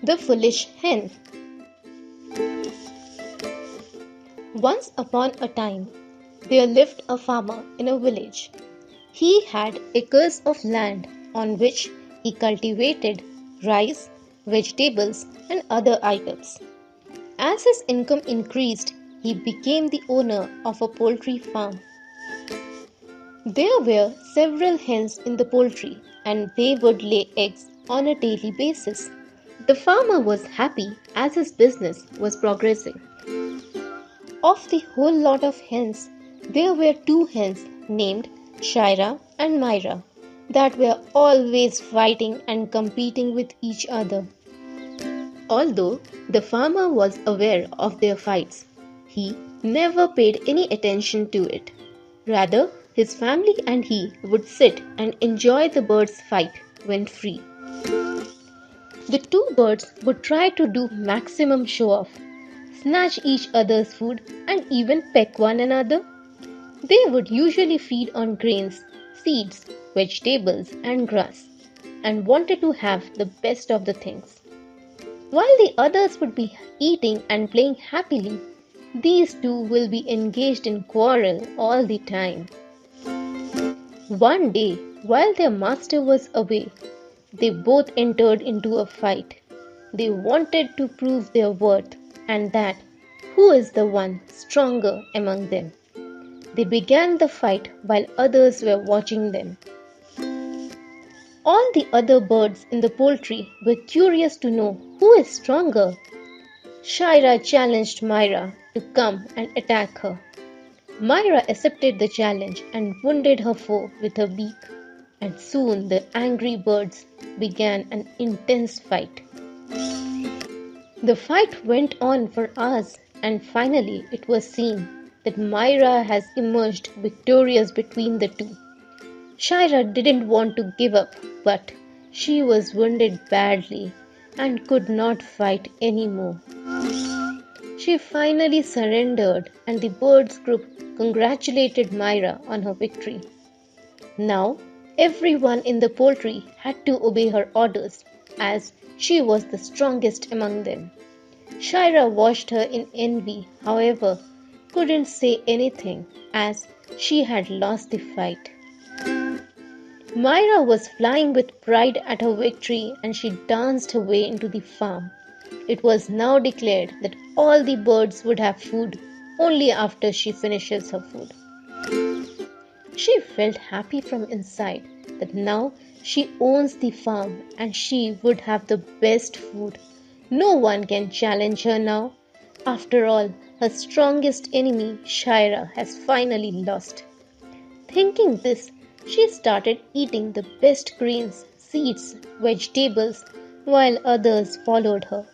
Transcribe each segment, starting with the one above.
The Foolish Hen. Once upon a time, there lived a farmer in a village. He had acres of land on which he cultivated rice, vegetables, and other items. As his income increased, he became the owner of a poultry farm. There were several hens in the poultry, and they would lay eggs on a daily basis. The farmer was happy as his business was progressing. Of the whole lot of hens, there were two hens named Shyra and Myra that were always fighting and competing with each other. Although the farmer was aware of their fights, he never paid any attention to it. Rather, his family and he would sit and enjoy the birds' fight when free. The two birds would try to do maximum show-off, snatch each other's food, and even peck one another. They would usually feed on grains, seeds, vegetables, and grass, and wanted to have the best of the things. While the others would be eating and playing happily, these two will be engaged in quarrel all the time. One day, while their master was away, they both entered into a fight. They wanted to prove their worth and that who is the one stronger among them. They began the fight while others were watching them. All the other birds in the poultry were curious to know who is stronger. Shyra challenged Myra to come and attack her. Myra accepted the challenge and wounded her foe with her beak, and soon the angry birds began an intense fight. The fight went on for hours, and finally it was seen that Myra has emerged victorious between the two. Shyra didn't want to give up, but she was wounded badly and could not fight anymore. She finally surrendered, and the birds group congratulated Myra on her victory. Now, everyone in the poultry had to obey her orders, as she was the strongest among them. Shyra watched her in envy, however, couldn't say anything as she had lost the fight. Myra was flying with pride at her victory, and she danced her way into the farm. It was now declared that all the birds would have food only after she finishes her food. She felt happy from inside that now she owns the farm and she would have the best food. No one can challenge her now. After all, her strongest enemy, Shyra, has finally lost. Thinking this, she started eating the best grains, seeds, vegetables, while others followed her.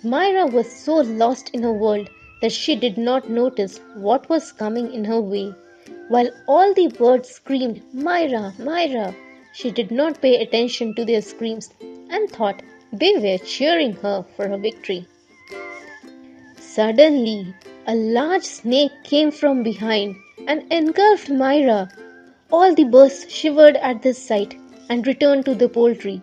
Myra was so lost in her world that she did not notice what was coming in her way. While all the birds screamed, "Myra, Myra!" she did not pay attention to their screams and thought they were cheering her for her victory. Suddenly, a large snake came from behind and engulfed Myra. All the birds shivered at this sight and returned to the poultry.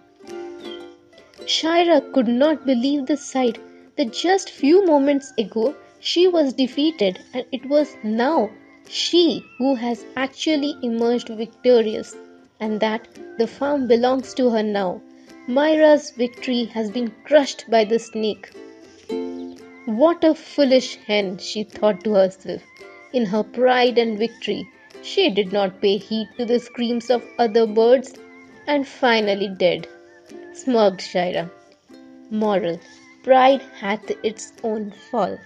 Shyra could not believe the sight that just few moments ago she was defeated, and it was now she who has actually emerged victorious, and that the farm belongs to her now. Myra's victory has been crushed by the snake. What a foolish hen, she thought to herself. In her pride and victory, she did not pay heed to the screams of other birds and finally dead, smirked Shyra. Moral: pride hath its own fall.